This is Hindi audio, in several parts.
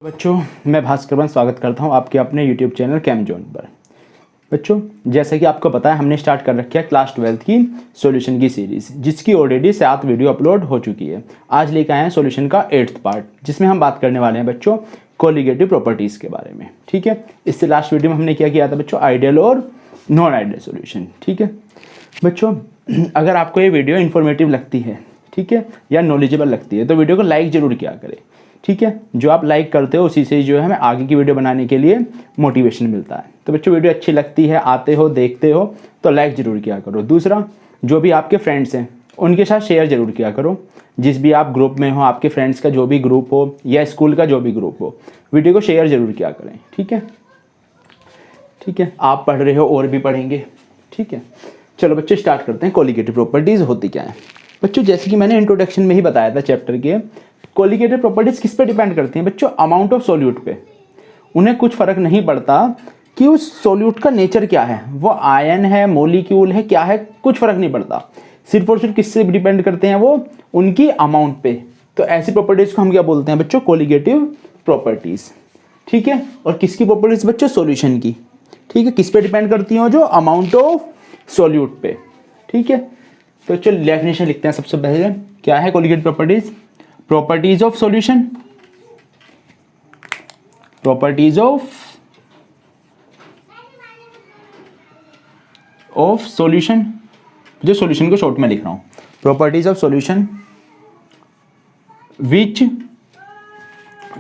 बच्चों, मैं भास्कर स्वागत करता हूं आपके अपने YouTube चैनल कैम जोन पर। बच्चों, जैसे कि आपको पता है हमने स्टार्ट कर रखी है क्लास 12th की सॉल्यूशन की सीरीज़, जिसकी ऑलरेडी 7 वीडियो अपलोड हो चुकी है। आज लेकर आए हैं सॉल्यूशन का 8th पार्ट, जिसमें हम बात करने वाले हैं बच्चों कोलिगेटिव प्रॉपर्टीज़ के बारे में। ठीक है, इससे लास्ट वीडियो में हमने क्या किया था बच्चों, आइडियल और नॉन आइडियल सॉल्यूशन। ठीक है बच्चों, अगर आपको ये वीडियो इन्फॉर्मेटिव लगती है, ठीक है, या नॉलेजेबल लगती है, तो वीडियो को लाइक ज़रूर किया करें। ठीक है, जो आप लाइक करते हो उसी से जो है हमें आगे की वीडियो बनाने के लिए मोटिवेशन मिलता है। तो बच्चों, वीडियो अच्छी लगती है, आते हो देखते हो तो लाइक ज़रूर किया करो। दूसरा, जो भी आपके फ्रेंड्स हैं उनके साथ शेयर ज़रूर किया करो। जिस भी आप ग्रुप में हो, आपके फ्रेंड्स का जो भी ग्रुप हो या स्कूल का जो भी ग्रुप हो, वीडियो को शेयर ज़रूर किया करें। ठीक है, ठीक है, आप पढ़ रहे हो और भी पढ़ेंगे। ठीक है, चलो बच्चों स्टार्ट करते हैं। कोलिगेटिव प्रॉपर्टीज़ होती क्या है बच्चों? जैसे कि मैंने इंट्रोडक्शन में ही बताया था चैप्टर के, कोलिगेटिव प्रॉपर्टीज किस पे डिपेंड करती हैं बच्चों? अमाउंट ऑफ सॉल्यूट पे। उन्हें कुछ फर्क नहीं पड़ता कि उस सॉल्यूट का नेचर क्या है, वो आयन है, मॉलिक्यूल है, क्या है, कुछ फर्क नहीं पड़ता। सिर्फ और सिर्फ किससे डिपेंड करते हैं वो? उनकी अमाउंट पे। तो ऐसी प्रॉपर्टीज को हम क्या बोलते हैं बच्चों? Colligative properties. ठीक है, और किसकी प्रॉपर्टीज बच्चों? सॉल्यूशन की। ठीक है, किस पे डिपेंड करती हैं? जो अमाउंट ऑफ सॉल्यूट पे। ठीक है, तो चलो डेफिनेशन लिखते हैं सबसे पहले। क्या है colligative properties? Properties of solution, properties of solution, जो सॉल्यूशन को शॉर्ट में लिख रहा हूं। Properties of solution which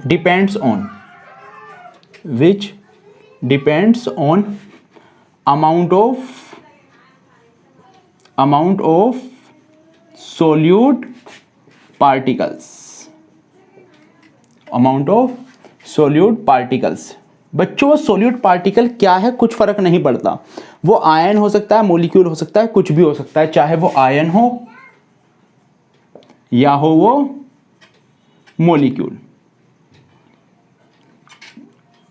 depends on amount of solute particles, amount of solute particles. बच्चों, वो सोल्यूट पार्टिकल क्या है कुछ फर्क नहीं पड़ता। वो आयन हो सकता है, मॉलिक्यूल हो सकता है, कुछ भी हो सकता है, चाहे वो आयन हो या हो वो मॉलिक्यूल।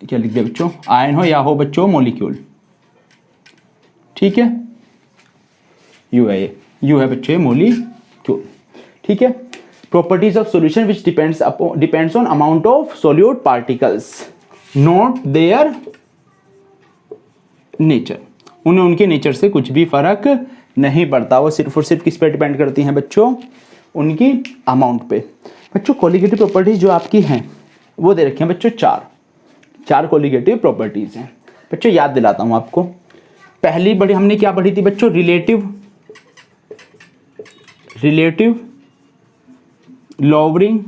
क्या लिख दिया बच्चों? आयन हो या हो बच्चों मॉलिक्यूल। ठीक है, यू है, यू है बच्चों मॉलिक्यूल। ठीक है, properties of solution which depends on amount of solute particles, not their nature. उन्हें उनके नेचर से कुछ भी फर्क नहीं पड़ता। वो सिर्फ और सिर्फ किस पे डिपेंड करती हैं बच्चों? उनकी अमाउंट पे। बच्चों, कोलिगेटिव प्रॉपर्टीज जो आपकी हैं वो दे रखी हैं बच्चों चार कोलिगेटिव प्रॉपर्टीज हैं। बच्चों याद दिलाता हूं आपको। पहली बड़ी हमने क्या पढ़ी थी बच्चों? Relative lowering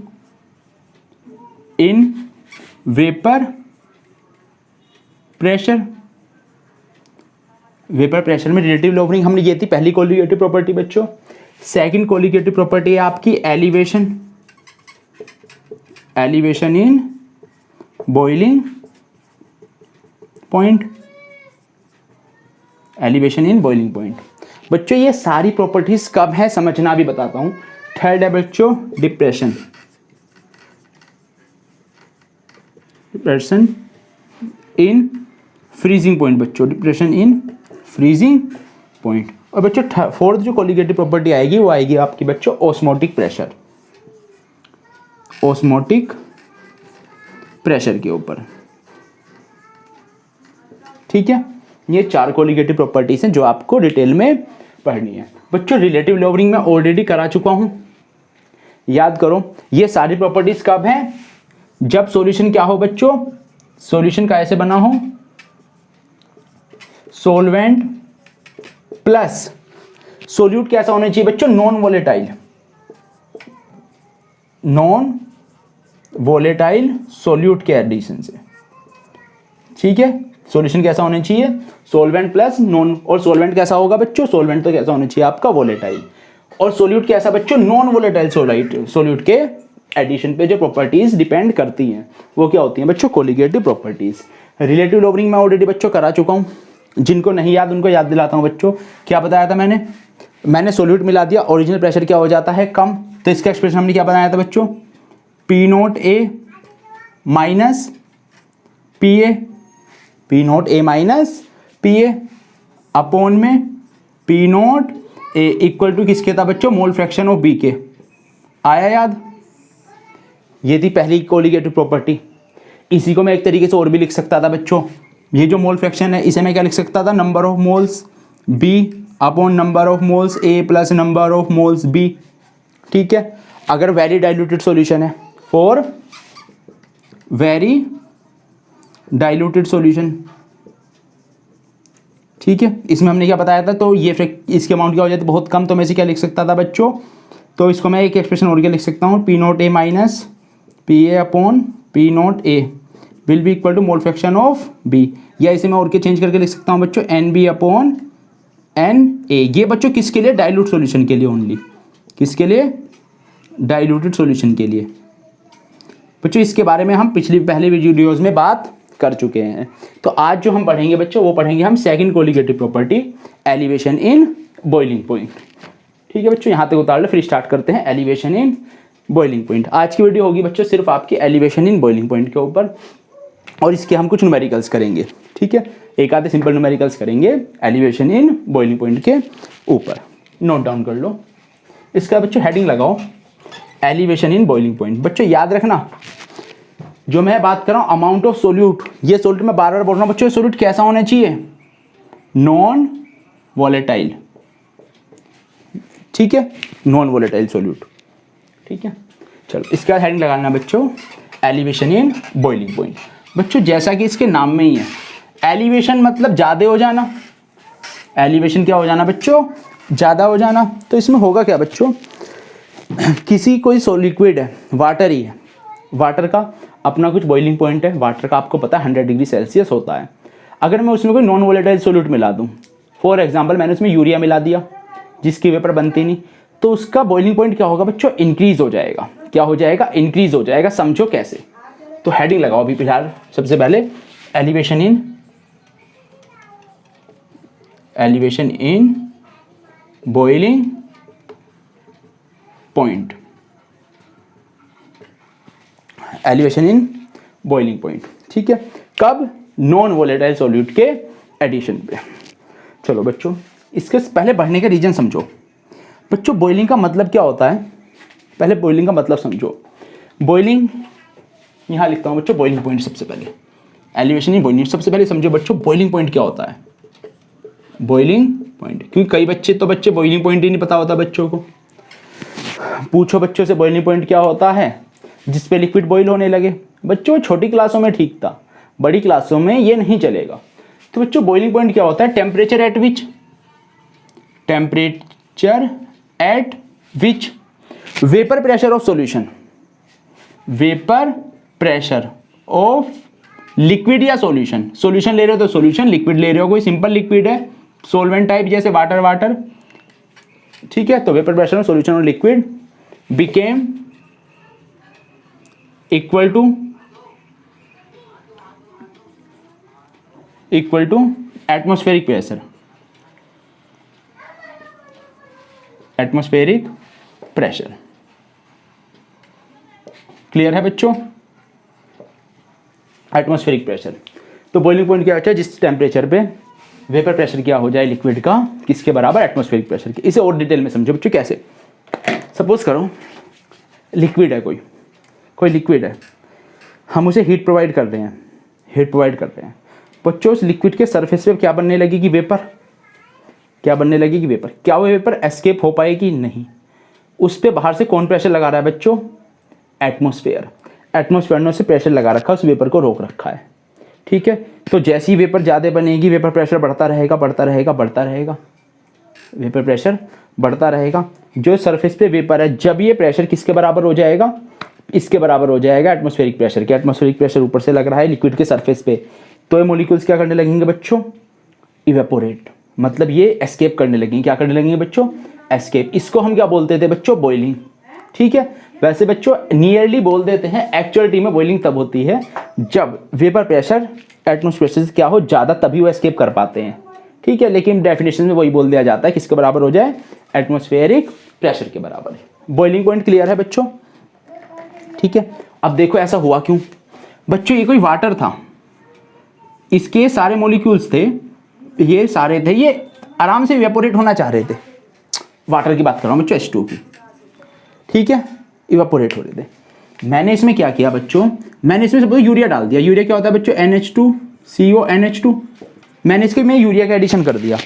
in vapour pressure. Vapour pressure में रिलेटिव लॉवरिंग हमने ये थी पहली कोलिगेटिव प्रॉपर्टी बच्चों। सेकंड कोलिगेटिव प्रॉपर्टी है आपकी elevation in boiling point. Elevation in boiling point. बच्चों, ये सारी प्रॉपर्टीज कब है समझना भी बताता हूं। थर्ड है बच्चों डिप्रेशन इन फ्रीजिंग पॉइंट। बच्चों, डिप्रेशन इन फ्रीजिंग पॉइंट। और बच्चों फोर्थ जो कोलिगेटिव प्रॉपर्टी आएगी वो आएगी आपकी बच्चों ऑस्मोटिक प्रेशर के ऊपर। ठीक है, ये चार कोलिगेटिव प्रॉपर्टीज हैं जो आपको डिटेल में पढ़नी है। बच्चों, रिलेटिव लॉवरिंग मैं ऑलरेडी करा चुका हूं, याद करो। ये सारी प्रॉपर्टीज कब हैं? जब सॉल्यूशन क्या हो बच्चों? सॉल्यूशन का ऐसे बना हो, सॉल्वेंट प्लस सोल्यूट कैसा होना चाहिए बच्चों? नॉन वोलेटाइल सोल्यूट के एडिशन से। ठीक है, सॉल्यूशन कैसा होना चाहिए? Solvent plus non. और सॉल्वेंट कैसा होगा बच्चों? सॉल्वेंट तो कैसा होना चाहिए आपका? वोलेटाइल। और सोल्यूट कैसा बच्चों? नॉन वोलेटाइल सोल्यूट के एडिशन पे जो प्रॉपर्टीज डिपेंड करती हैं वो क्या होती हैं बच्चों? Colligative properties. रिलेटिव लॉवरिंग मैं ऑलरेडी बच्चों करा चुका हूं, जिनको नहीं याद उनको याद दिलाता हूं बच्चों। क्या बताया था मैंने सोल्यूट मिला दिया, ओरिजिनल प्रेशर क्या हो जाता है? कम। तो इसका एक्सप्रेशन हमने क्या बनाया था बच्चों? P0A माइनस PA अपॉन में P0A इक्वल टू किसके था बच्चों? मोल फ्रैक्शन ऑफ B के। आया याद? ये थी पहली कोलिगेटिव प्रॉपर्टी। इसी को मैं एक तरीके से और भी लिख सकता था बच्चों, ये जो मोल फ्रैक्शन है इसे मैं क्या लिख सकता था, number of moles B upon number of moles A plus number of moles B। ठीक है, अगर वेरी डाइल्यूटेड सॉल्यूशन है, फॉर वेरी डाइल्यूटेड सॉल्यूशन, ठीक है, इसमें हमने क्या बताया था, तो ये इसके अमाउंट क्या हो जाता है, बहुत कम, तो मैं इसे क्या लिख सकता था बच्चों, तो इसको मैं एक एक्सप्रेशन और क्या लिख सकता हूँ, P0A minus PA upon P0A will be equal to mole fraction of B, या इसे मैं और क्या चेंज करके लिख सकता हूँ बच्चों, NB अपॉन NA। ये बच्चों किसके लिए, डाइल्यूट सॉल्यूशन के लिए ओनली, किसके लिए, डाइल्यूटेड सॉल्यूशन के लिए। बच्चों इसके बारे में हम पहले वीडियोज़ में बात कर चुके हैं। तो आज जो हम पढ़ेंगे बच्चों, वो पढ़ेंगे हम second colligative property, elevation in boiling point. ठीक है बच्चों, यहाँ तक उतार लो, फिर स्टार्ट करते हैं एलिवेशन इन बॉइलिंग पॉइंट। आज की वीडियो होगी बच्चों सिर्फ आपकी एलिवेशन इन बॉइलिंग पॉइंट के ऊपर, और इसके हम कुछ न्यूमेरिकल्स करेंगे। ठीक है, एक आधे सिंपल न्यूमेरिकल्स करेंगे एलिवेशन इन बॉइलिंग पॉइंट के ऊपर, नोट डाउन कर लो। इसका बच्चों हेडिंग लगाओ, एलिवेशन इन बॉइलिंग पॉइंट। बच्चों याद रखना, जो मैं बात कर रहा हूँ अमाउंट ऑफ सोल्यूट, ये सोल्यूट मैं बार बार बोल रहा हूँ बच्चों, सोल्यूट कैसा होना चाहिए, नॉन वॉलेटाइल। ठीक है, नॉन वॉलेटाइल सोल्यूट। ठीक है, चलो इसका हेडिंग लगाना बच्चों, एलिवेशन इन बॉइलिंग पॉइंट। बच्चों जैसा कि इसके नाम में ही है, एलिवेशन मतलब ज़्यादा हो जाना, एलिवेशन क्या हो जाना बच्चों, ज़्यादा हो जाना। तो इसमें होगा क्या बच्चों, किसी कोई लिक्विड है, वाटर ही है, वाटर का अपना कुछ बॉइलिंग पॉइंट है, वाटर का आपको पता है 100 डिग्री सेल्सियस होता है। अगर मैं उसमें कोई नॉन वॉलेटाइल सोल्यूट मिला दूं, फॉर एग्जांपल मैंने उसमें यूरिया मिला दिया जिसकी वेपर बनती नहीं, तो उसका बॉइलिंग पॉइंट क्या होगा बच्चों, इंक्रीज हो जाएगा। क्या हो जाएगा, इंक्रीज हो जाएगा। समझो कैसे, तो हेडिंग लगाओ अभी फिलहाल, सबसे पहले elevation in boiling point, elevation in boiling point. ठीक है, कब, नॉन वॉलेटाइल सॉल्यूट के एडिशन पे। चलो बच्चों इसके पहले बढ़ने का रीजन समझो। बच्चों बॉइलिंग का मतलब क्या होता है, पहले बॉइलिंग का मतलब समझो। बॉइलिंग यहाँ लिखता हूँ बच्चों, बॉइलिंग पॉइंट सबसे पहले, एलिवेशन इन बॉइलिंग। सबसे पहले समझो बच्चों बॉइलिंग पॉइंट क्या होता है, बॉइलिंग पॉइंट, क्योंकि कई बच्चे बॉइलिंग पॉइंट ही नहीं पता होता बच्चों को। पूछो बच्चों से बॉइलिंग पॉइंट क्या होता है, जिस पे लिक्विड बॉईल होने लगे। बच्चों छोटी क्लासों में ठीक था, बड़ी क्लासों में ये नहीं चलेगा। तो बच्चों बॉइलिंग पॉइंट क्या होता है, temperature at which vapour pressure of solution, vapour pressure of liquid या सॉल्यूशन। सॉल्यूशन ले रहे हो तो सॉल्यूशन, लिक्विड ले रहे हो कोई सिंपल लिक्विड है, सॉल्वेंट टाइप जैसे वाटर। ठीक है, तो वेपर प्रेशर ऑफ सॉल्यूशन और liquid became equal to atmospheric pressure. Clear है बच्चों, एटमॉस्फेरिक प्रेशर। तो बॉइलिंग पॉइंट क्या होता है, जिस टेम्परेचर पे वेपर प्रेशर क्या हो जाए लिक्विड का, किसके बराबर, एटमॉस्फेरिक प्रेशर के। इसे और डिटेल में समझो बच्चों कैसे। सपोज करो लिक्विड है, कोई लिक्विड है, हम उसे हीट प्रोवाइड कर रहे हैं, बच्चों उस लिक्विड के सरफेस पे क्या बनने लगेगी, वेपर। क्या वो वेपर एस्केप हो पाएगी, नहीं। उस पे बाहर से कौन प्रेशर लगा रहा है बच्चों, एटमॉस्फेयर ने उसे प्रेशर लगा रखा है, उस वेपर को रोक रखा है। ठीक है, तो जैसी वेपर ज़्यादा बनेगी, वेपर प्रेशर बढ़ता रहेगा, वेपर प्रेशर बढ़ता रहेगा। जो सरफेस पे वेपर है, जब ये प्रेशर किसके बराबर हो जाएगा, इसके बराबर हो जाएगा एटमॉस्फेरिक प्रेशर के। एटमॉस्फेरिक प्रेशर ऊपर से लग रहा है लिक्विड के सरफेस पे, तो ये मॉलिक्यूल्स क्या करने लगेंगे बच्चों, इवेपोरेट, मतलब ये एस्केप करने लगेंगे। क्या करने लगेंगे बच्चों, एस्केप। इसको हम क्या बोलते थे बच्चों, बॉइलिंग। ठीक है, वैसे बच्चों नियरली बोल देते हैं, एक्चुअलिटी में बॉइलिंग तब होती है जब वेपर प्रेशर एटमॉस्फेयर से क्या हो ज़्यादा, तभी वो एस्केप कर पाते हैं। ठीक है, लेकिन डेफिनेशन में वही बोल दिया जाता है, किसके बराबर हो जाए, एटमॉस्फेरिक प्रेशर के बराबर है। बॉइलिंग पॉइंट क्लियर है बच्चों। ठीक है, अब देखो ऐसा हुआ क्यों बच्चों, ये कोई वाटर था, इसके सारे मॉलिक्यूल्स थे, ये सारे थे, ये आराम से इवेपोरेट होना चाह रहे थे। वाटर की बात कर रहा हूँ बच्चों, H2 की। ठीक है, इवेपोरेट हो रहे थे। मैंने इसमें क्या किया बच्चों, मैंने इसमें सब यूरिया डाल दिया। यूरिया क्या होता है बच्चों, NH2CONH2। मैंने इसके में यूरिया का एडिशन कर दिया।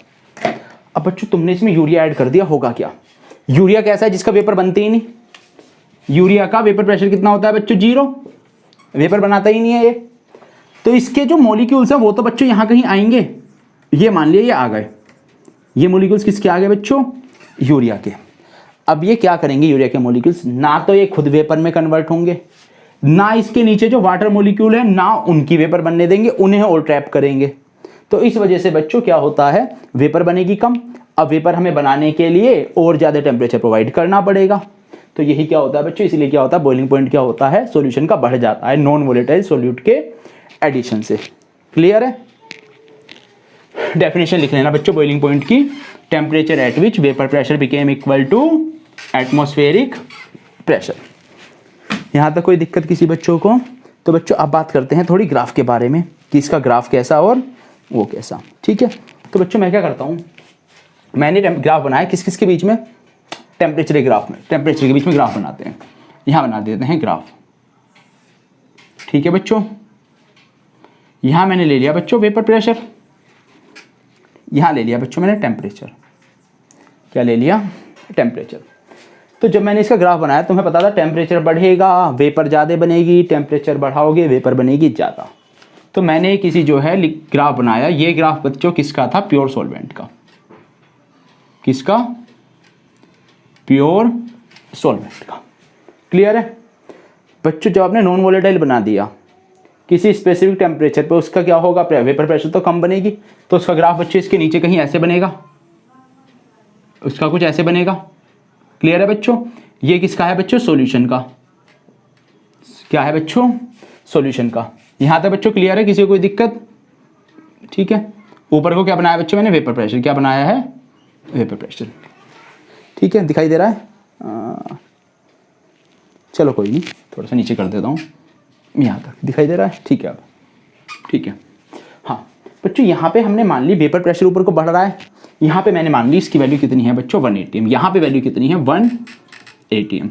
अब बच्चों तुमने इसमें यूरिया ऐड कर दिया, होगा क्या, यूरिया कैसा है जिसका वेपर बनते ही नहीं। यूरिया का वेपर प्रेशर कितना होता है बच्चों, 0, वेपर बनाता ही नहीं है ये। तो इसके जो मॉलिक्यूल्स हैं वो तो बच्चों यहाँ कहीं आएंगे। ये मान लिया ये आ गए, ये मॉलिक्यूल्स किसके आ गए बच्चों, यूरिया के। अब ये क्या करेंगे, यूरिया के मॉलिक्यूल्स ना तो ये खुद वेपर में कन्वर्ट होंगे, ना इसके नीचे जो वाटर मॉलिक्यूल है ना उनकी वेपर बनने देंगे, उन्हें और ट्रैप करेंगे। तो इस वजह से बच्चों क्या होता है, वेपर बनेगी कम। अब वेपर हमें बनाने के लिए और ज़्यादा टेम्परेचर प्रोवाइड करना पड़ेगा। तो यही क्या होता है बच्चों, इसीलिए क्या होता है, बॉइलिंग पॉइंट क्या होता है, सॉल्यूशन का बढ़ जाता है नॉन वोलेटाइल सॉल्यूट के एडिशन से। क्लियर है। डेफिनेशन लिख लेना बच्चों बॉइलिंग पॉइंट की, temperature at which vapour pressure became equal to atmospheric pressure. यहाँ तक कोई दिक्कत किसी बच्चों को। तो बच्चों अब बात करते हैं थोड़ी ग्राफ के बारे में कि इसका ग्राफ कैसा और वो कैसा। ठीक है, तो बच्चों मैं क्या करता हूँ, मैंने ग्राफ बनाया किस किस के बीच में, टेम्परेचर के ग्राफ में, टेम्परेचर के बीच में ग्राफ बनाते हैं। यहाँ बना देते हैं ग्राफ। ठीक है बच्चों, यहाँ मैंने ले लिया बच्चों वेपर प्रेशर, यहाँ ले लिया बच्चों मैंने टेम्परेचर। क्या ले लिया, टेम्परेचर। तो जब मैंने इसका ग्राफ बनाया तुम्हें पता था टेम्परेचर बढ़ेगा वेपर ज़्यादा बनेगी, टेम्परेचर बढ़ाओगे वेपर बनेगी ज़्यादा। तो मैंने किसी जो है ग्राफ बनाया। ये ग्राफ बच्चों किसका था, प्योर सॉल्वेंट का। किसका, प्योर सॉल्वेंट का। क्लियर है बच्चों। जब आपने नॉन वोलेटाइल बना दिया किसी स्पेसिफिक टेम्परेचर पे, उसका क्या होगा, वेपर प्रेशर तो कम बनेगी। तो उसका ग्राफ बच्चों इसके नीचे कहीं ऐसे बनेगा, उसका कुछ ऐसे बनेगा। क्लियर है बच्चों। ये किसका है बच्चों, सॉल्यूशन का। क्या है बच्चों, सॉल्यूशन का। यहाँ तक बच्चों क्लियर है, किसी को कोई दिक्कत। ठीक है, ऊपर को क्या बनाया बच्चों मैंने, वेपर प्रेशर। क्या बनाया है, वेपर प्रेशर। ठीक है, दिखाई दे रहा है। चलो कोई नहीं, थोड़ा सा नीचे कर देता हूँ, यहाँ तक दिखाई दे रहा है। ठीक है, अब ठीक है। हाँ बच्चों, यहाँ पे हमने मान ली वेपर प्रेशर ऊपर को बढ़ रहा है। यहाँ पे मैंने मान ली इसकी वैल्यू कितनी है बच्चों, 1 atm। यहाँ पे वैल्यू कितनी है, 1 atm।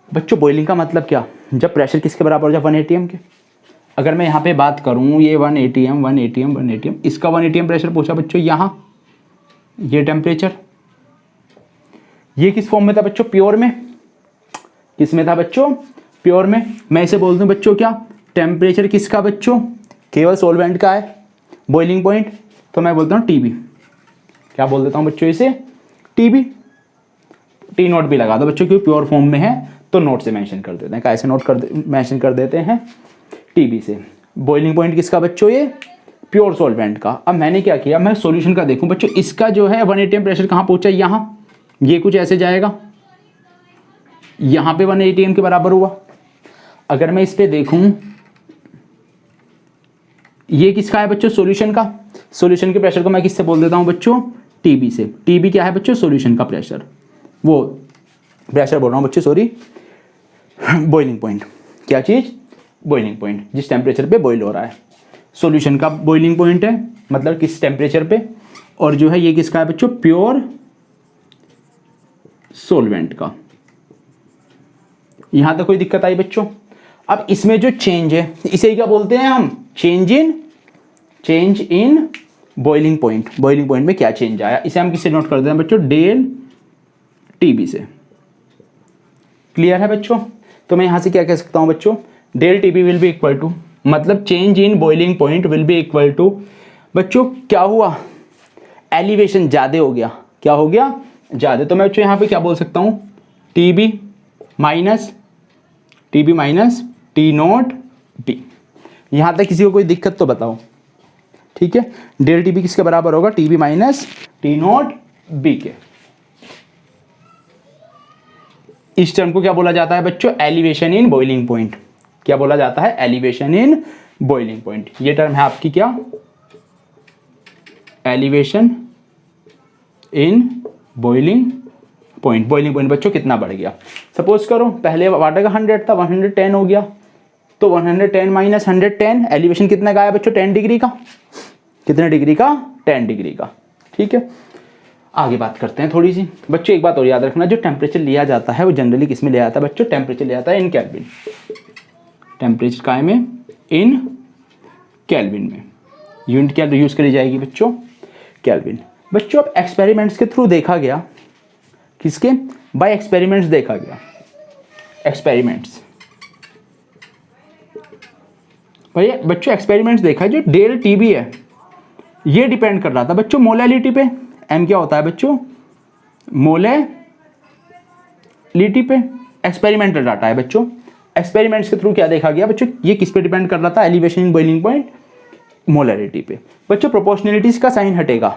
बच्चों बॉइलिंग का मतलब क्या, जब प्रेशर किसके बराबर हो जाए, 1 atm के। अगर मैं यहाँ पे बात करूँ, ये 1 atm 1 atm 1 atm, इसका 1 atm प्रेशर पूछा बच्चों। यहाँ ये टेम्परेचर, ये किस फॉर्म में था बच्चों, प्योर में। किस में था बच्चों, प्योर में। मैं इसे बोल दूँ बच्चों क्या, टेम्परेचर किसका बच्चों, केवल सॉल्वेंट का है, बॉइलिंग पॉइंट। तो मैं बोलता हूँ TB। क्या बोल देता हूँ बच्चों इसे, TB। T नोट भी लगा दो बच्चों, क्योंकि प्योर फॉर्म में है तो नोट से मेंशन कर देते हैं। कैसे नोट मेंशन कर देते हैं, TB से। बॉइलिंग पॉइंट किसका बच्चों, ये प्योर सॉल्वेंट का। अब मैंने क्या किया, मैं सॉल्यूशन का देखूं बच्चों, इसका जो है 1 atm प्रेशर कहाँ पहुंचा, यहाँ। ये कुछ ऐसे जाएगा, यहाँ पे 1 atm के बराबर हुआ। अगर मैं इस पे देखूं, ये किसका है बच्चों, सॉल्यूशन का। सॉल्यूशन के प्रेशर को मैं किससे बोल देता हूं बच्चों, TB से। TB क्या है बच्चों, सॉल्यूशन का प्रेशर। वो प्रेशर बोल रहा हूं बच्चों, सॉरी, बॉइलिंग पॉइंट। क्या चीज, बॉइलिंग पॉइंट, जिस टेम्परेचर पे बॉइल हो रहा है। सॉल्यूशन का बॉइलिंग पॉइंट है, मतलब किस टेम्परेचर पे। और जो है ये किसका है बच्चों, प्योर सॉल्वेंट का। यहां तक कोई दिक्कत आई बच्चों। अब इसमें जो चेंज है, इसे क्या बोलते हैं हम, change in boiling point. Boiling point में क्या चेंज आया, इसे हम किससे नोट कर देते हैं बच्चों, डेल TB से। क्लियर है बच्चों। तो मैं यहां से क्या कह सकता हूं बच्चों, del TB will be equal to, मतलब change in boiling point will be equal to बच्चों, क्या हुआ, एलिवेशन ज्यादा हो गया। क्या हो गया, ज्यादा। तो मैं बच्चों यहां पे क्या बोल सकता हूं, TB minus T note B। यहां तक किसी को कोई दिक्कत तो बताओ। ठीक है, डेल TB किसके बराबर होगा, TB minus T note B के। इस टर्म को क्या बोला जाता है बच्चों, एलिवेशन इन बॉइलिंग पॉइंट। क्या बोला जाता है, एलिवेशन इन बॉइलिंग पॉइंट। ये टर्म है आपकी क्या, elevation in boiling point. Boiling point बच्चों कितना बढ़ गया, सपोज करो पहले वाटर का 100 था, 110 हो गया। तो 110 माइनस 110, एलिवेशन कितना का आया बच्चों, 10 डिग्री का। कितने डिग्री का, 10 डिग्री का। ठीक है, आगे बात करते हैं थोड़ी सी। बच्चों एक बात और याद रखना, जो टेम्परेचर लिया जाता है वो जनरली किस में लिया जाता है बच्चों? टेम्परेचर लिया जाता है इन केल्विन। टेम्परेचर काय में? इन केल्विन में। यूनिट क्या यूज़ करी जाएगी बच्चों? केल्विन। बच्चों अब एक्सपेरिमेंट्स के थ्रू देखा गया, किसके? बाय एक्सपेरिमेंट्स देखा गया। एक्सपेरिमेंट्स भैया बच्चों एक्सपेरिमेंट्स देखा है, जो डेल टीबी है ये डिपेंड कर रहा था बच्चों मोलैलिटी पे। एम क्या होता है बच्चों? मोलैलिटी पे। एक्सपेरिमेंटल डाटा है बच्चों। एक्सपेरिमेंट्स के थ्रू क्या देखा गया बच्चों? ये किस पे डिपेंड कर रहा था? Elevation in boiling point, molality पे। बच्चों प्रोपोर्शनलिटी का साइन हटेगा,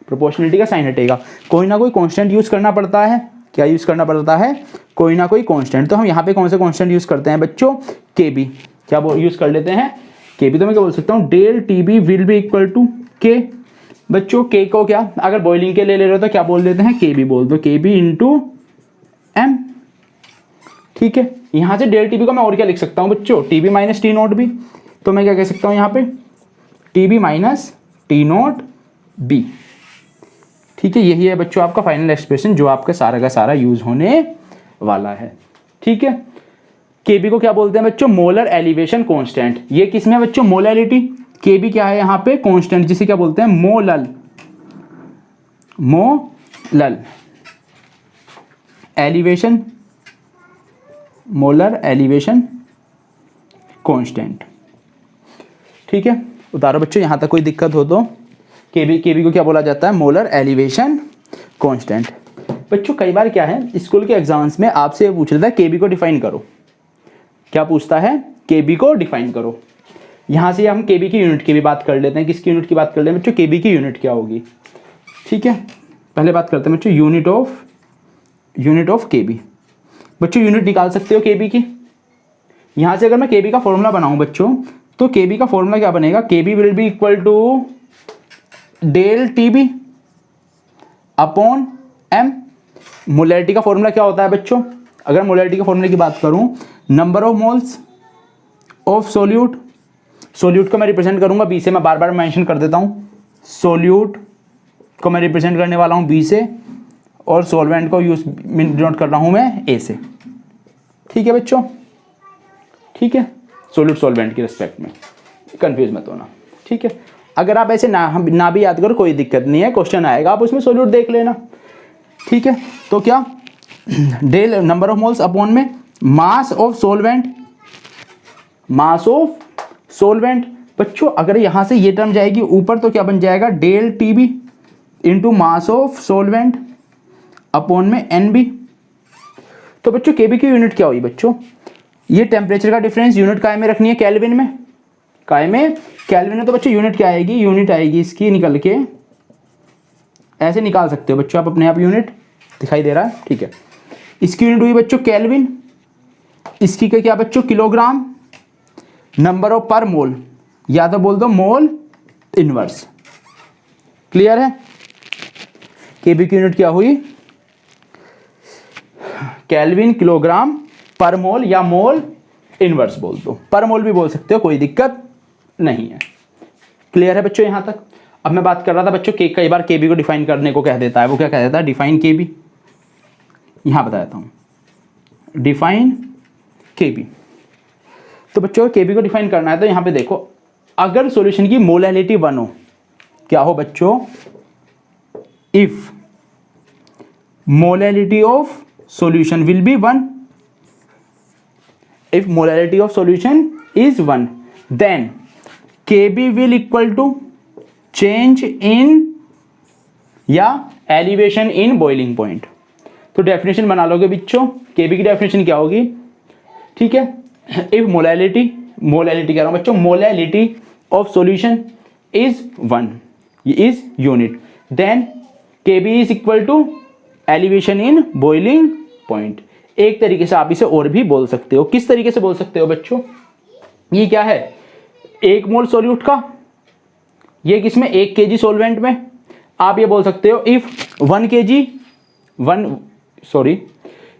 प्रोपोर्शनलिटी का साइन हटेगा, कोई ना कोई कांस्टेंट यूज करना पड़ता है। क्या यूज करना पड़ता है? कोई ना कोई कांस्टेंट। तो हम यहाँ पे कौन सा कांस्टेंट यूज करते हैं बच्चों? केबी। क्या यूज कर लेते हैं? केबी। तो मैं क्या बोल सकता हूँ? Del TB will be equal to K. बच्चों के को क्या अगर बॉइलिंग के ले रहे हो तो क्या बोल देते हैं? केबी बोल दो, केबी इंटू एम। ठीक है, यहां से डेल टीबी को मैं और क्या लिख सकता हूं बच्चों? TB minus T naught B. तो मैं क्या कह सकता हूं यहाँ पे? TB minus T naught B. ठीक है, यही है बच्चों आपका फाइनल एक्सप्रेशन जो आपका सारा का सारा यूज होने वाला है। ठीक है, केबी को क्या बोलते हैं बच्चों? Molar elevation constant. ये किसमें बच्चों? मोलैलिटी। केबी क्या है यहाँ पे? कांस्टेंट, जिसे क्या बोलते हैं? Molal. Molal elevation, molar elevation constant. ठीक है, उतारो बच्चों, यहां तक कोई दिक्कत हो तो। केबी को क्या बोला जाता है? Molar elevation constant. बच्चों कई बार क्या है, स्कूल के एग्जाम्स में आपसे पूछ लेता है केबी को डिफाइन करो। क्या पूछता है? केबी को डिफाइन करो। यहां से हम केबी की यूनिट की भी बात कर लेते हैं। किसकी यूनिट की बात कर लेते हैं बच्चों? केबी की यूनिट क्या होगी? ठीक है, पहले बात करते हैं बच्चों यूनिट ऑफ केबी। बच्चों यूनिट निकाल सकते हो केबी की। यहां से अगर मैं केबी का फॉर्मूला बनाऊं बच्चों, तो केबी का फॉर्मूला क्या बनेगा? KB will be equal to del TB upon M. Molality का फॉर्मूला क्या होता है बच्चों? अगर मोलैलिटी के फॉर्मूले की बात करूं, number of moles of solute. Solute को मैं रिप्रेजेंट करूंगा बी से, मैं बार बार मेंशन कर देता हूं। सोल्यूट को मैं रिप्रेजेंट करने वाला हूं बी से, और सॉल्वेंट को यूज डिनोट कर रहा हूं मैं ए से। ठीक है बच्चों, ठीक है, सोल्यूट सॉल्वेंट की रिस्पेक्ट में, कंफ्यूज मत होना। ठीक है, अगर आप ऐसे ना भी याद करो कोई दिक्कत नहीं है, क्वेश्चन आएगा आप उसमें सोल्यूट देख लेना। ठीक है, तो क्या del number of moles upon में mass of solvent, mass of solvent. बच्चों अगर यहां से ये टर्म जाएगी ऊपर तो क्या बन जाएगा? Del TB into mass of solvent upon में एनबी। तो बच्चों केबी की यूनिट क्या हुई बच्चों? ये टेम्परेचर का डिफरेंस यूनिट काय में रखनी है? केल्विन में। काय में? केल्विन में। तो बच्चों यूनिट क्या आएगी? यूनिट आएगी इसकी निकल के, ऐसे निकाल सकते हो बच्चों आप अपने आप। यूनिट दिखाई दे रहा है? ठीक है, इसकी यूनिट हुई बच्चों केल्विन, इसकी क्या बच्चों? किलोग्राम। नंबर ऑफ पर मोल, या तो बोल दो मोल इनवर्स। क्लियर है? केबी की यूनिट क्या हुई? केल्विन, किलोग्राम, पर मोल या मोल इनवर्स बोल दो। पर मोल भी बोल सकते हो, कोई दिक्कत नहीं है। क्लियर है बच्चों यहां तक? अब मैं बात कर रहा था बच्चों कई बार केबी को डिफाइन करने को कह देता है, वो क्या कह देता है? डिफाइन केबी। यहां बता देता हूं, डिफाइन केबी। तो बच्चों केबी को डिफाइन करना है तो यहां पे देखो, अगर सॉल्यूशन की मोलैलिटी 1 हो, क्या हो बच्चों? If molality of solution will be 1, if molality of solution is 1, then Kb will equal to change in या elevation in boiling point। तो डेफिनेशन बना लोगे बच्चों, Kb की डेफिनेशन क्या होगी? ठीक है, if molality कह रहा हूं बच्चों, molality of solution is 1, ये is unit, then Kb is equal to elevation in boiling point। एक तरीके से आप इसे और भी बोल सकते हो। किस तरीके से बोल सकते हो बच्चों? ये क्या है? 1 मोल सोल्यूट का, ये किसमें? 1 kg सॉल्वेंट में। आप ये बोल सकते हो इफ 1 kg,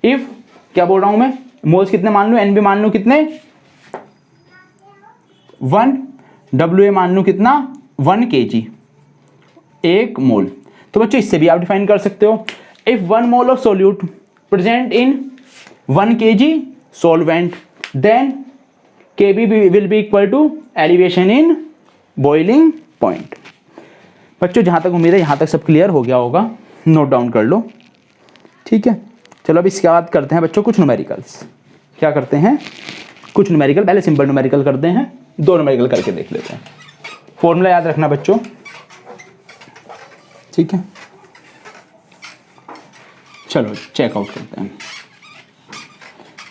इफ क्या बोल रहा हूं मैं? मोल्स कितने मान लूं? एनबी मान लूं कितने? 1, WA मान लूं कितना? 1 kg, 1 मोल। तो बच्चों इससे भी आप डिफाइन कर सकते हो, if 1 mole of solute present in 1 kg solvent then Kb will be equal to elevation in boiling point। बच्चों जहाँ तक उम्मीद है यहाँ तक सब क्लियर हो गया होगा, नोट डाउन कर लो, ठीक है। चलो अब इसके बाद करते हैं बच्चों कुछ न्यूमेरिकल्स। क्या करते हैं? कुछ न्यूमेरिकल, पहले सिंपल न्यूमेरिकल करते हैं, 2 न्यूमेरिकल करके देख लेते हैं। फॉर्मूला याद रखना बच्चों, ठीक है। चलो चेकआउट करते हैं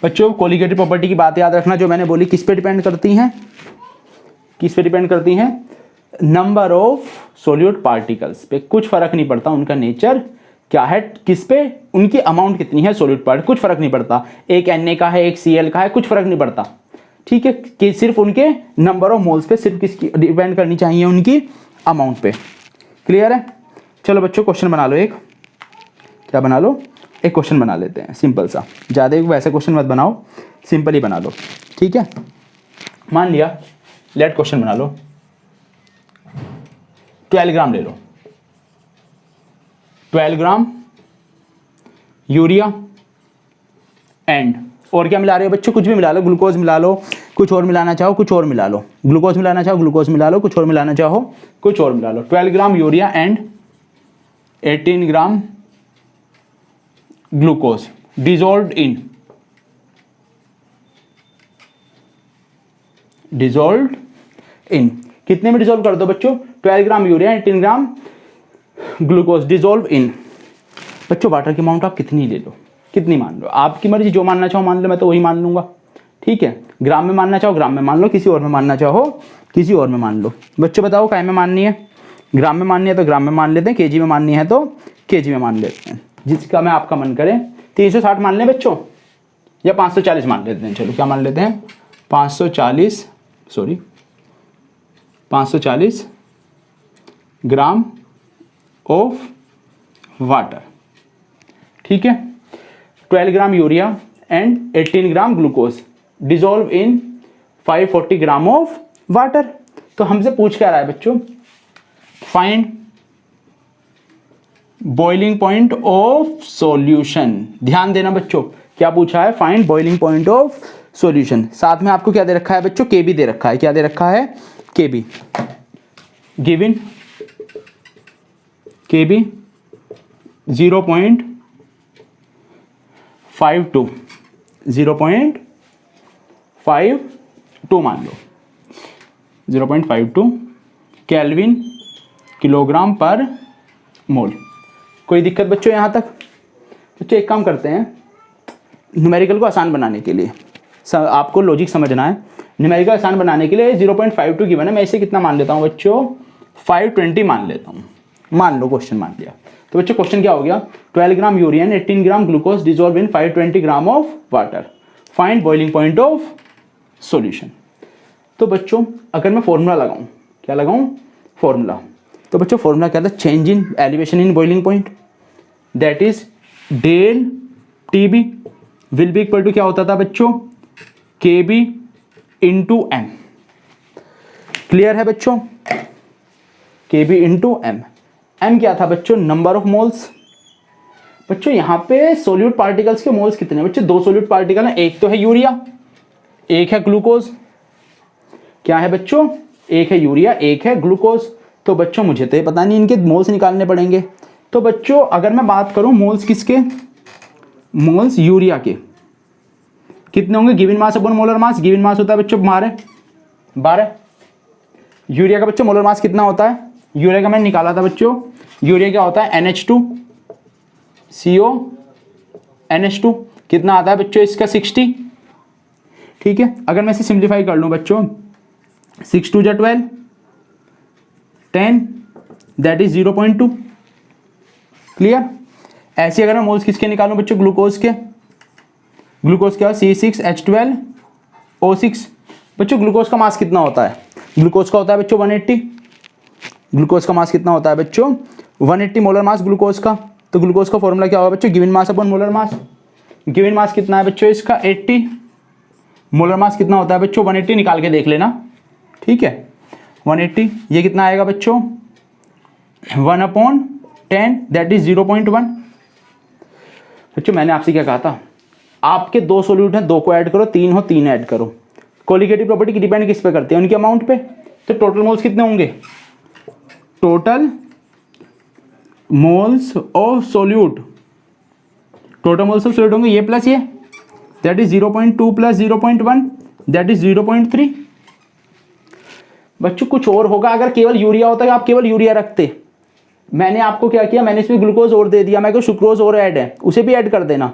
बच्चों। कोलिगेटिव प्रॉपर्टी की बात याद रखना, जो मैंने बोली किस पे डिपेंड करती हैं? किस पे डिपेंड करती हैं? नंबर ऑफ सोल्यूट पार्टिकल्स पे। कुछ फर्क नहीं पड़ता उनका नेचर क्या है, किस पे, उनकी अमाउंट कितनी है सोल्यूट पार्ट, कुछ फर्क नहीं पड़ता। एक Na का है, एक Cl का है, कुछ फर्क नहीं पड़ता, ठीक है। कि सिर्फ उनके नंबर ऑफ मोल्स पे सिर्फ किसकी डिपेंड करनी चाहिए? उनकी अमाउंट पे। क्लियर है? चलो बच्चों क्वेश्चन बना लो एक। क्या बना लो? एक क्वेश्चन बना लेते हैं सिंपल सा, ज़्यादा वैसे क्वेश्चन मत बनाओ, सिंपल ही बना लो, ठीक है। मान लिया लेट क्वेश्चन बना लो, 12 ग्राम ले लो, 12 ग्राम यूरिया एंड, और क्या मिला रहे हो बच्चों? कुछ भी मिला लो, ग्लूकोज मिला लो, कुछ और मिलाना चाहो कुछ और मिला लो, ग्लूकोज मिलाना चाहो ग्लूकोज मिला लो, कुछ और मिलाना चाहो कुछ और मिला लो। 12 gram urea and 18 gram glucose dissolved in कितने में डिजोल्व कर दो बच्चों? 12 gram urea 18 gram glucose dissolve in. बच्चों वाटर की अमाउंट आप कितनी ले लो, कितनी मान लो, आपकी मर्जी, जो मानना चाहो मान लो, मैं तो वही मान लूंगा, ठीक है। ग्राम में मानना चाहो ग्राम में मान लो, किसी और में मानना चाहो किसी और में मान लो। बच्चों बताओ काय में माननी है? ग्राम में माननी है तो ग्राम में मान लेते हैं, केजी में माननी है तो केजी में मान लेते हैं, जिसका मैं आपका मन करे। 360 मान लें बच्चों या 540 मान लेते हैं? चलो क्या मान लेते हैं? 540 ग्राम ऑफ वाटर, ठीक है। 12 gram urea and 18 gram glucose dissolve in 540 gram of water. तो हमसे पूछ क्या रहा है बच्चों? Find boiling point of solution. ध्यान देना बच्चों, क्या पूछा है? Find boiling point of solution. साथ में आपको क्या दे रखा है बच्चों? केबी दे रखा है। क्या दे रखा है? केबी। गिवन केबी 0.52 मान लो, 0.52 केल्विन किलोग्राम पर मोल। कोई दिक्कत बच्चों यहाँ तक? बच्चों एक काम करते हैं, न्यूमेरिकल को आसान बनाने के लिए आपको लॉजिक समझना है। न्यूमेरिकल आसान बनाने के लिए 0.52 गिवन है, मैं इसे कितना मान लेता हूँ बच्चों? 520 मान लेता हूँ। मान लो क्वेश्चन मान लिया। तो बच्चों क्वेश्चन क्या हो गया? 12 gram urea 18 gram glucose dissolve in 520 gram of water, find boiling point of solution. तो बच्चों अगर मैं फॉर्मूला लगाऊं, क्या लगाऊं? फॉर्मूला। तो बच्चों फॉर्मूला क्या था? Change in elevation in boiling point, that is del TB will be equal to क्या होता था बच्चों? केबी इंटू एम। क्लियर है बच्चों? केबी इंटू एम। एम क्या था बच्चों? Number of moles. बच्चों यहां पे सोल्यूट पार्टिकल्स के मोल्स कितने हैं बच्चों? 2 सोल्यूट पार्टिकल है, एक तो है यूरिया, एक है ग्लूकोज। क्या है बच्चों? एक है यूरिया, एक है ग्लूकोज। तो बच्चों मुझे तो ये पता नहीं, इनके मोल्स निकालने पड़ेंगे। तो बच्चों अगर मैं बात करूं मोल्स किसके? मोल्स यूरिया के कितने होंगे? Given mass upon molar mass. Given mass होता है बच्चों 12। यूरिया का बच्चों मोलर मास कितना होता है? यूरिया का मैंने निकाला था बच्चों, यूरिया क्या होता है? NH2CO कितना आता है बच्चों इसका? 60, ठीक है। अगर मैं इसे सिंप्लीफाई कर लूं बच्चों, 6 2 जा 12, 10 दैट इज 0.2। क्लियर? ऐसे अगर मैं मोल्स किसके निकालूं बच्चों? ग्लूकोज के। ग्लूकोज क्या है? C6H12O6। बच्चों ग्लूकोज का मास कितना होता है? ग्लूकोज का होता है बच्चों 180। ग्लूकोज का मास कितना होता है बच्चों? 180 मोलर मास ग्लूकोज का। तो ग्लूकोज का फॉर्मूला क्या होगा बच्चों? Given mass upon molar mass. Given mass कितना है बच्चों इसका? 80। मोलर मास कितना होता है बच्चों? 180 निकाल के देख लेना, ठीक है। 180 ये कितना आएगा बच्चों? 1/10 10 दैट इज 0.1। बच्चों मैंने आपसे क्या कहा था, आपके दो सोल्यूट हैं, दो को ऐड करो, तीन हो तीन ऐड करो। कोलिगेटिव प्रॉपर्टी की डिपेंड किस पे करती है, उनके अमाउंट पे। तो टोटल मोल्स कितने होंगे, total moles of solute, total moles of solute होंगे ये प्लस ये, that is 0.2 plus 0.1 that is 0.3। बच्चों कुछ और होगा, अगर केवल यूरिया होता है आप केवल यूरिया रखते। मैंने आपको क्या किया, मैंने इसमें ग्लूकोज और दे दिया, मैं को सुक्रोज और ऐड है, उसे भी ऐड कर देना।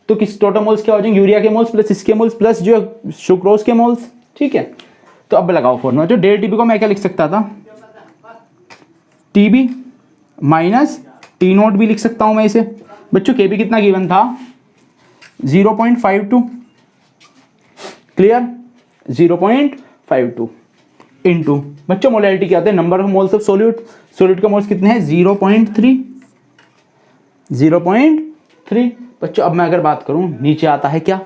तो किस टोटल मोल्स क्या हो जाएंगे, यूरिया के मोल्स प्लस इसके मोल्स प्लस जो सुक्रोज के मोल्स। ठीक है, तो अब लगाओ फॉर्मूला। जो डेल टीबी को मैं क्या लिख सकता था, टीबी माइनस टी नोट भी लिख सकता हूं मैं इसे। बच्चों के बी कितना गिवन था, 0.52, क्लियर, 0.52 इनटू बच्चों मोलैलिटी क्या होता है, number of moles of solute. Solute का मोल्स कितने हैं 0.3। बच्चों अब मैं अगर बात करूं, नीचे आता है क्या,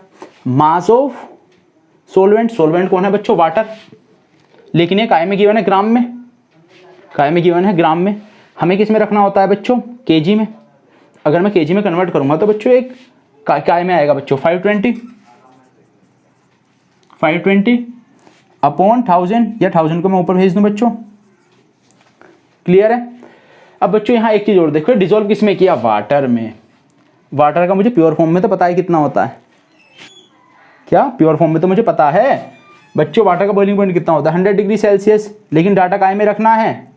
मास ऑफ सोलवेंट। सोलवेंट कौन है बच्चों, वाटर, लेकिन ये काय में गिवन है, ग्राम में, काय में गिवन है ग्राम में। हमें किस में रखना होता है बच्चों, केजी में। अगर मैं केजी में कन्वर्ट करूंगा तो बच्चों एक काय में आएगा बच्चों 520 अपॉन 1000, या 1000 को मैं ऊपर भेज दूं बच्चों, क्लियर है। अब बच्चों यहाँ एक चीज और देखो, डिसॉल्व किस में किया, वाटर में। वाटर का मुझे प्योर फॉर्म में तो पता है कितना होता है, क्या प्योर फॉर्म में तो मुझे पता है बच्चों, वाटर का बॉइलिंग पॉइंट कितना होता है 100 डिग्री सेल्सियस। लेकिन डाटा काय में रखना है,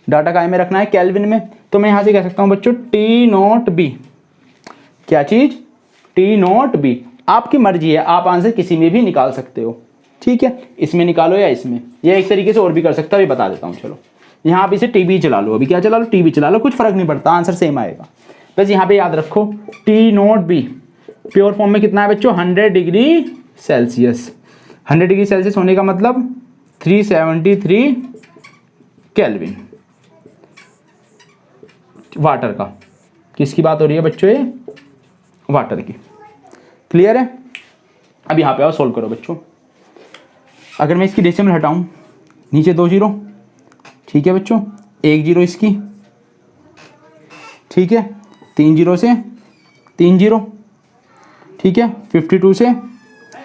डाटा काय में रखना है केल्विन में। तो मैं यहाँ से कह सकता हूँ बच्चों टी नॉट बी, क्या चीज, टी नॉट बी। आपकी मर्जी है, आप आंसर किसी में भी निकाल सकते हो। ठीक है, इसमें निकालो या इसमें, या एक तरीके से और भी कर सकता हूँ, ये बता देता हूँ। चलो यहाँ आप इसे टीबी चला लो, अभी क्या चला लो, टीबी चला लो, कुछ फर्क नहीं पड़ता, आंसर सेम आएगा। बस यहाँ पे याद रखो T not be pure form में कितना है बच्चों, 100 डिग्री सेल्सियस। 100 डिग्री सेल्सियस होने का मतलब 373 केल्विन। वाटर का, किसकी बात हो रही है बच्चों, ये वाटर की, क्लियर है। अब यहाँ पे आओ, सोल्व करो बच्चों। अगर मैं इसकी डेसिमल हटाऊं, नीचे 2 जीरो, ठीक है बच्चों, 1 जीरो इसकी, ठीक है, 3 जीरो से 3 जीरो, ठीक है, 52 से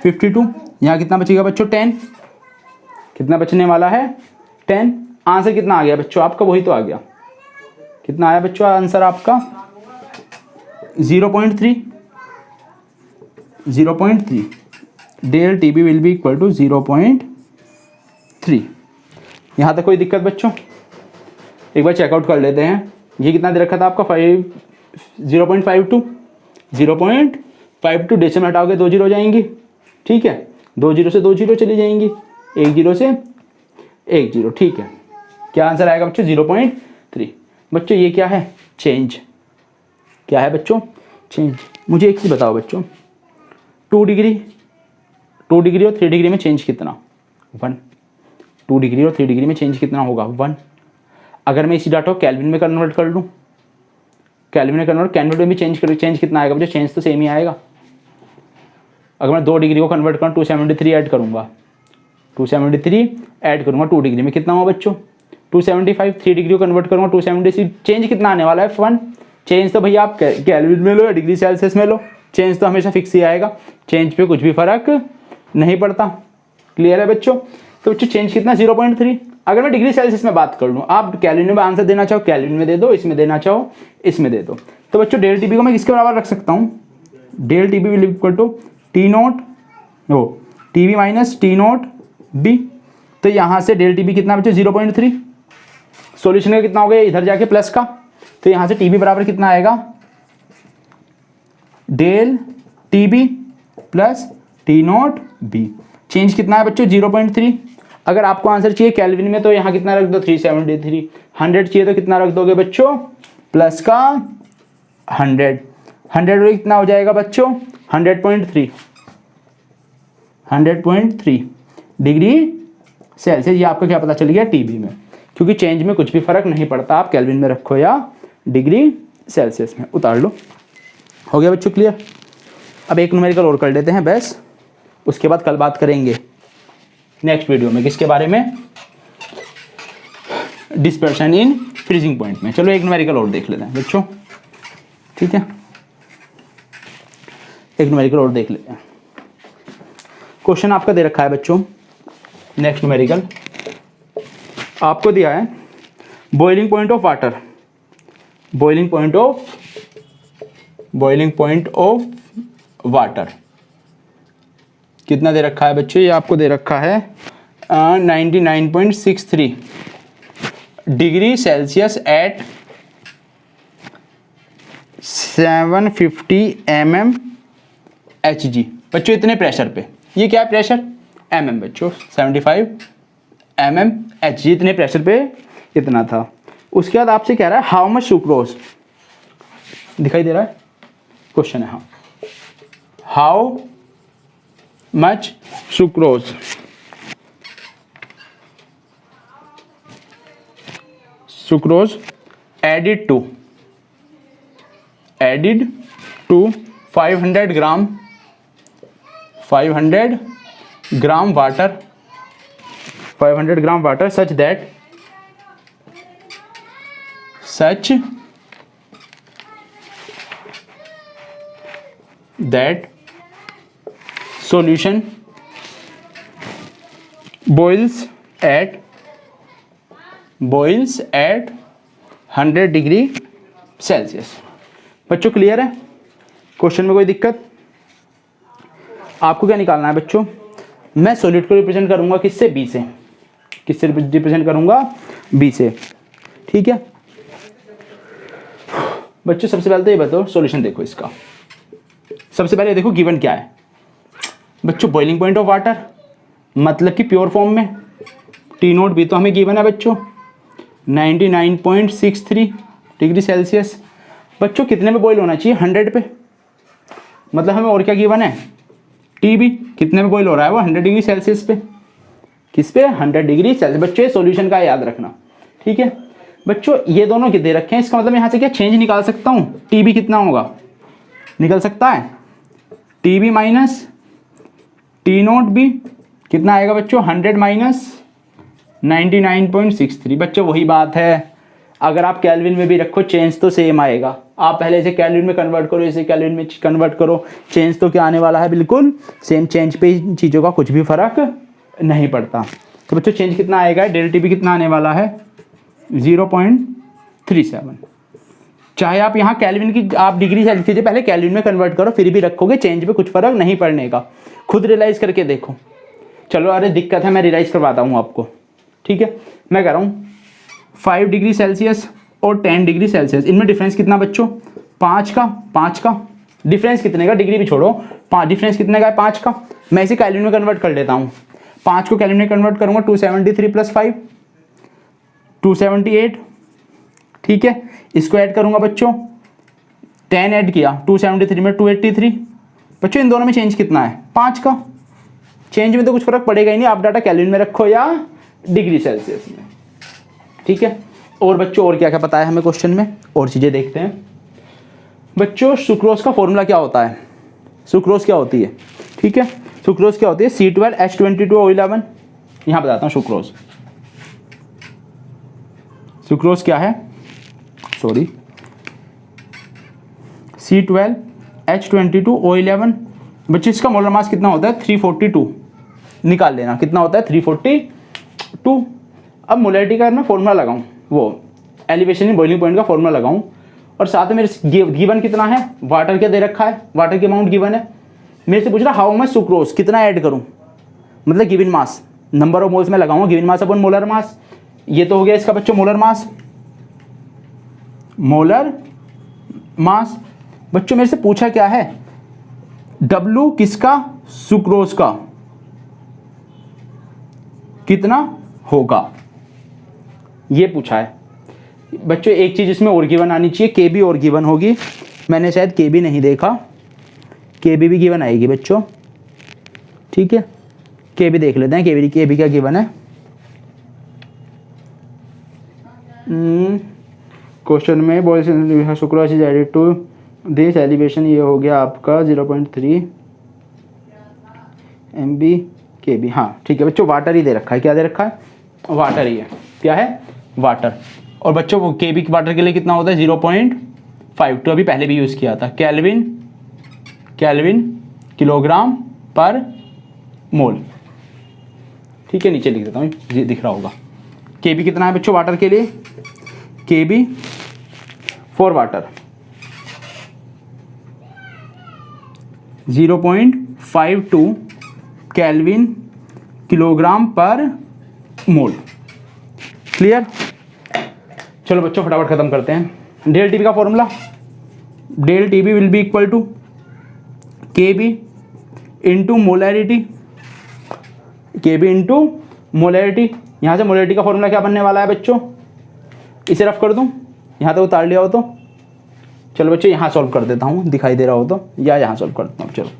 52, यहाँ कितना बचेगा बच्चों 10, कितना बचने वाला है 10। आंसर कितना आ गया बच्चों आपका, वही तो आ गया, कितना आया बच्चों आंसर आपका 0.3। Del T B will be equal to 0.3। यहाँ तक कोई दिक्कत बच्चों, एक बार चेकआउट कर लेते हैं। ये कितना दे रखा था आपका 0.52 डेसिमल हटाओगे 2 जीरो जाएंगी, ठीक है, 2 जीरो से 2 जीरो चली जाएंगी, 1 जीरो से 1 जीरो, ठीक है। क्या आंसर आएगा बच्चों 0.3। बच्चों ये क्या है, चेंज, क्या है बच्चों, चेंज। मुझे एक चीज बताओ बच्चों, 2 डिग्री और 3 डिग्री में चेंज कितना, 1। 2 डिग्री और 3 डिग्री में चेंज कितना होगा, 1। अगर मैं इसी डाटा को केल्विन में कन्वर्ट कर लूँ, केल्विन में कन्वर्ट में भी चेंज कितना आएगा बच्चों, चेंज तो सेम ही आएगा। अगर मैं 2 डिग्री को कन्वर्ट करूँ 273 ऐड करूँगा, 273 ऐड करूँगा 2 डिग्री में कितना हुआ बच्चों 275। 3 डिग्री को कन्वर्ट करूँगा 276, चेंज कितना आने वाला है 1। चेंज तो भैया आप केल्विन में लो या डिग्री सेल्सियस में लो, चेंज तो हमेशा फिक्स ही आएगा, चेंज पे कुछ भी फर्क नहीं पड़ता, क्लियर है बच्चों। तो बच्चों चेंज कितना 0.3। अगर मैं डिग्री सेल्सियस में बात कर लूँ, आप केल्विन में आंसर देना चाहो केल्विन में दे दो, इसमें देना चाहो इसमें दे दो। तो बच्चों डेल टीबी को मैं किसके बराबर रख सकता हूँ, del TB will equal to T naught TB minus T naught B. तो यहाँ से डेल टीबी कितना बच्चों 0.3, सॉल्यूशन का कितना हो गया इधर जाके प्लस का, तो यहाँ से टीबी बराबर कितना आएगा, del TB plus T naught B. Change कितना है बच्चों 0.3। अगर आपको आंसर चाहिए केल्विन में तो यहाँ कितना रख दो 373। 100 चाहिए तो कितना रख दोगे बच्चों, प्लस का 100 कितना हो जाएगा बच्चों 100.3 डिग्री सेल्सियस। ये आपको क्या पता चल गया टीबी में, क्योंकि चेंज में कुछ भी फर्क नहीं पड़ता, आप केल्विन में रखो या डिग्री सेल्सियस में, उतार लो। हो गया बच्चों क्लियर। अब एक न्यूमेरिकल और कर लेते हैं बस, उसके बाद कल बात करेंगे नेक्स्ट वीडियो में किसके बारे में, डिस्पर्शन इन फ्रीजिंग पॉइंट में। चलो एक न्यूमेरिकल और देख लेते हैं बच्चों, ठीक है, एक न्यूमेरिकल और देख लेते हैं। क्वेश्चन आपका दे रखा है बच्चों, नेक्स्ट न्यूमेरिकल आपको दिया है boiling point of water, boiling point of water कितना दे रखा है बच्चों, ये आपको दे रखा है 99.63 degree Celsius at 750 mm Hg। बच्चों इतने प्रेशर पे, ये क्या है प्रेशर, mm बच्चों, 75 mm Hg इतने प्रेशर पे इतना था। उसके बाद आपसे कह रहा है हाउ मच सुक्रोज, दिखाई दे रहा है क्वेश्चन है, हाँ, how much sucrose, sucrose added to 500 gram water, 500 gram water such that solution boils at 100 degree Celsius. बच्चों क्लियर है, क्वेश्चन में कोई दिक्कत? आपको क्या निकालना है बच्चों, मैं सॉलिड को रिप्रेजेंट करूंगा किससे, बी से, किससे रिप्रेजेंट करूंगा, बी से, ठीक है बच्चों। सबसे पहले तो ये बताओ सॉल्यूशन देखो इसका, सबसे पहले देखो गिवन क्या है बच्चों, बॉइलिंग पॉइंट ऑफ वाटर मतलब कि प्योर फॉर्म में, टी नोट भी तो हमें गिवन है बच्चों 99.63 डिग्री सेल्सियस। बच्चों कितने पे बॉईल होना चाहिए, 100 पे, मतलब हमें और क्या गिवन है, टी भी कितने में बॉईल हो रहा है वो 100 डिग्री सेल्सियस पे, किस पे, 100 डिग्री सेल्सियस। बच्चों ये सॉल्यूशन का याद रखना, ठीक है बच्चों। ये दोनों दे रखे हैं, इसका मतलब यहाँ से क्या चेंज निकाल सकता हूँ, टी भी कितना होगा, निकल सकता है, T B minus T naught भी कितना आएगा बच्चों, 100 माइनस 99.63। बच्चों वही बात है, अगर आप कैल्विन में भी रखो चेंज तो सेम आएगा। आप पहले इसे कैल्विन में कन्वर्ट करो, इसे कैल्विन में कन्वर्ट करो, चेंज तो क्या आने वाला है, बिल्कुल सेम चेंज पे चीज़ों का कुछ भी फर्क नहीं पड़ता। तो बच्चों चेंज कितना आएगा, डेल टी भी कितना आने वाला है 0.37। चाहे आप यहाँ कैल्विन की आप डिग्री सेल्सियस कीजिए, पहले कैल्विन में कन्वर्ट करो, फिर भी रखोगे चेंज पे कुछ फर्क नहीं पड़ने का, खुद रियलाइज़ करके देखो। चलो अरे दिक्कत है, मैं रियलाइज़ करवाता हूँ आपको, ठीक है। मैं कह रहा हूँ 5 डिग्री सेल्सियस और 10 डिग्री सेल्सियस, इनमें डिफरेंस कितना बच्चों, 5 का डिफरेंस कितने का, डिग्री भी छोड़ो, 5 डिफरेंस कितने का है, 5 का। मैं इसे कैल्विन में कन्वर्ट कर लेता हूँ, 5 को कैल्विन में कन्वर्ट करूँगा 273 + 5 278, ठीक है। इसको ऐड करूँगा बच्चों, 10 ऐड किया 273 में 283। बच्चों इन दोनों में चेंज कितना है, 5 का। चेंज में तो कुछ फर्क पड़ेगा ही नहीं, आप डाटा कैल्विन में रखो या डिग्री सेल्सियस में, ठीक है। और बच्चों और क्या क्या पता है हमें क्वेश्चन में, और चीज़ें देखते हैं बच्चों। सुक्रोज का फॉर्मूला क्या होता है, सुक्रोज क्या होती है, ठीक है। सुक्रोज क्या होती है, C12H22O11। यहाँ बताता हूँ सुक्रोज, सुक्रोज क्या है, सॉरी, C12H22O11। बच्चे इसका मोलर मास कितना होता है, 342, निकाल लेना कितना होता है, 342। अब मोलैरिटी का मैं फॉर्मूला लगाऊं, वो एलिवेशन इन बॉइलिंग पॉइंट का फॉर्मूला लगाऊं, और साथ में मेरे गिवन कितना है, वाटर क्या दे रखा है, वाटर की अमाउंट गिवन है। मेरे से पूछ रहा हाउ मच सुक्रोज, कितना ऐड करूं, मतलब given mass, number of moles में लगाऊंगा, गिवन मास अपन मोलर मास। ये तो हो गया इसका बच्चों मोलर मास, मोलर मास। बच्चों मेरे से पूछा क्या है, W किसका, सुक्रोज का कितना होगा, ये पूछा है बच्चों। एक चीज इसमें और गिवन आनी चाहिए, KB और गिवन होगी, मैंने शायद KB नहीं देखा, KB भी गिवन आएगी बच्चों, ठीक है। KB देख लेते हैं, KB क्या गिवन है। क्वेश्चन में boil sucrose is added to this elevation, ये हो गया आपका 0.3 MB KB, हाँ ठीक है बच्चों। वाटर ही दे रखा है, क्या दे रखा है, वाटर ही है, क्या है, वाटर। और बच्चों वो केबी वाटर के लिए कितना होता है 0.52, अभी पहले भी यूज़ किया था। केल्विन किलोग्राम पर मोल। ठीक है, नीचे लिख देता हूँ, ये दिख रहा होगा। केबी कितना है बच्चों वाटर के लिए, KB for water 0.52 kelvin kilogram पर मोल। क्लियर। चलो बच्चों फटाफट खत्म करते हैं। डेल टीबी का formula, del TB will be equal to KB into molarity, KB into molarity. यहाँ से मोलैरिटी का फॉर्मूला क्या बनने वाला है बच्चों, इसे रफ कर दूँ, यहाँ तक उतार लिया हो तो। चलो बच्चों यहाँ सॉल्व कर देता हूँ, दिखाई दे रहा हो तो, या यहाँ सॉल्व कर देता हूँ। चलो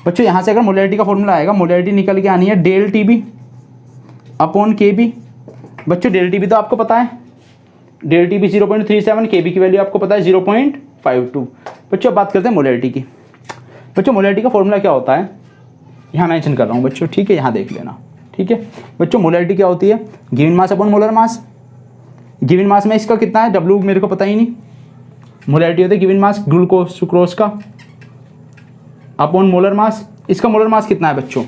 बच्चों यहाँ से अगर मोलैरिटी का फॉर्मूला आएगा, मोलैरिटी निकल के आनी है डेल टीबी अपॉन केबी। बच्चों डेल टीबी तो आपको पता है, डेल टीबी 0.37, केबी की वैल्यू आपको पता है 0.52। बच्चों बात करते हैं मोलैरिटी की। बच्चों मोलैरिटी का फॉर्मूला क्या होता है, यहाँ मेंशन कर रहा हूँ बच्चों, ठीक है, यहाँ देख लेना। ठीक है बच्चों, मोलैरिटी क्या होती है, given mass upon molar mass. Given mass में इसका कितना है, डब्ल्यू मेरे को पता ही नहीं। मोलैरिटी होती है गिवन मास ग्लूकोज सुक्रोज का अपॉन मोलर मास। इसका मोलर मास कितना है बच्चों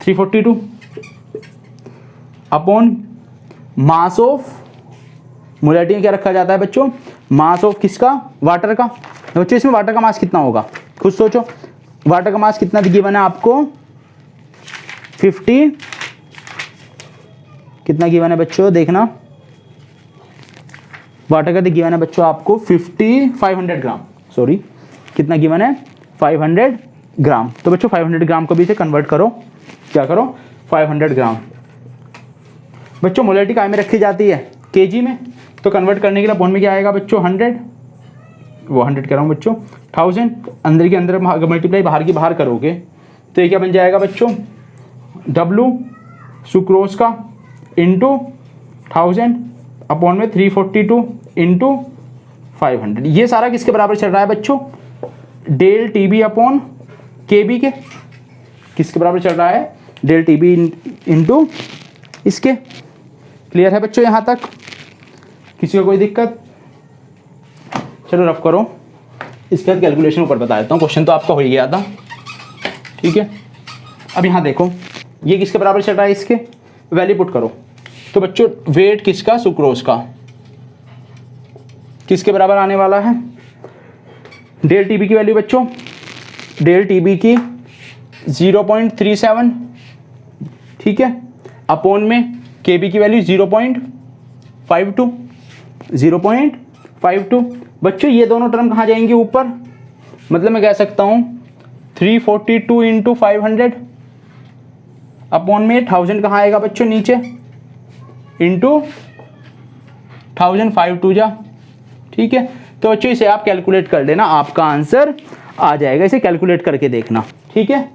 342 अपॉन मास ऑफ, मोलैरिटी में क्या रखा जाता है बच्चों, मास ऑफ किसका, वाटर का। बच्चों इसमें वाटर का मास कितना होगा, खुद सोचो, वाटर का मास कितना गिवन है आपको 50, कितना गिवन है बच्चों देखना, वाटर का गिवन है बच्चों आपको 500 ग्राम, सॉरी कितना गिवन है 500 ग्राम। तो बच्चों 500 ग्राम को भी इसे कन्वर्ट करो, क्या करो 500 ग्राम। बच्चों मोलैरिटी काय में रखी जाती है, केजी में, तो कन्वर्ट करने के लिए अपॉन में क्या आएगा बच्चों 100, वो 100 कह रहा हूँ बच्चों 1000, अंदर के अंदर मल्टीप्लाई बाहर की बाहर करोगे तो ये क्या बन जाएगा बच्चों, डब्लू सुक्रोज का इंटू 1000 अपॉन में 342 इंटू 500। ये सारा किसके बराबर चल रहा है बच्चों, डेल टीबी अपॉन केबी के, किसके बराबर चल रहा है, डेल टीबी इंटू इसके। क्लियर है बच्चों यहाँ तक, किसी को कोई दिक्कत। चलो रफ करो, इसके बाद कैलकुलेशन ऊपर बता देता हूँ, क्वेश्चन तो आपका हो ही गया था। ठीक है, अब यहाँ देखो ये किसके बराबर चल रहा है, इसके वैल्यू पुट करो। तो बच्चों वेट किसका, सुक्रोज का, किसके बराबर आने वाला है, डेल टीबी की वैल्यू बच्चों, डेल टीबी की 0.37, ठीक है, अपॉन में केबी की वैल्यू 0.52। बच्चों ये दोनों टर्म कहाँ जाएंगे ऊपर, मतलब मैं कह सकता हूँ 342 इंटू 500 अपॉन में 1000 कहाँ आएगा बच्चों नीचे, इंटू 1052 जा। ठीक है, तो बच्चों इसे आप कैलकुलेट कर लेना, आपका आंसर आ जाएगा, इसे कैलकुलेट करके देखना। ठीक है,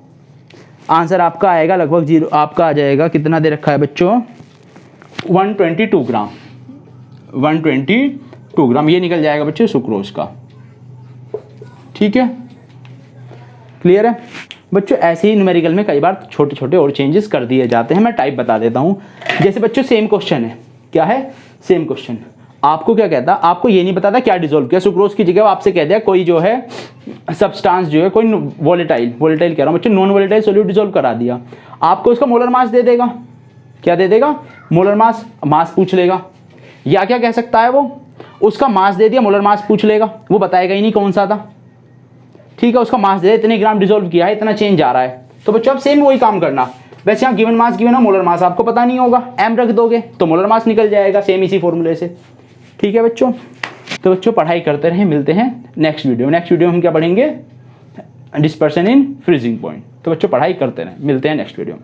आंसर आपका आएगा लगभग 0, आपका आ जाएगा, कितना दे रखा है बच्चों 122 ग्राम, 122 ग्राम ये निकल जाएगा बच्चों सुक्रोज का। ठीक है, क्लियर है बच्चों। ऐसे ही न्यूमेरिकल में कई बार छोटे छोटे और चेंजेस कर दिए जाते हैं, मैं टाइप बता देता हूँ। जैसे बच्चों सेम क्वेश्चन है, क्या है सेम क्वेश्चन, आपको क्या कहता, आपको ये नहीं बताता क्या डिसॉल्व किया, सुक्रोज की जगह आपसे कह दिया कोई जो है सब्सटेंस जो है, कोई वोलेटाइल कह रहा हूँ बच्चों, नॉन वोलेटाइल सॉल्यूट डिसॉल्व करा दिया, आपको उसका मोलर मास दे देगा, क्या दे देगा, मोलर मास पूछ लेगा। या क्या कह सकता है वो, उसका मास दे दिया, मोलर मास पूछ लेगा, वो बताएगा ही नहीं कौन सा था। ठीक है, उसका मास दे, इतने ग्राम डिसॉल्व किया है, इतना चेंज आ रहा है, तो बच्चों अब सेम वही काम करना। वैसे यहाँ गिवन मास गिवन है, मोलर मास आपको पता नहीं होगा, एम रख दोगे तो मोलर मास निकल जाएगा, सेम इसी फॉर्मूले से। ठीक है बच्चों, तो बच्चों पढ़ाई करते रहें, मिलते हैं नेक्स्ट वीडियो में हम क्या पढ़ेंगे, डिस्पर्सन इन फ्रीजिंग पॉइंट। तो बच्चों पढ़ाई करते रहें, मिलते हैं नेक्स्ट वीडियो में।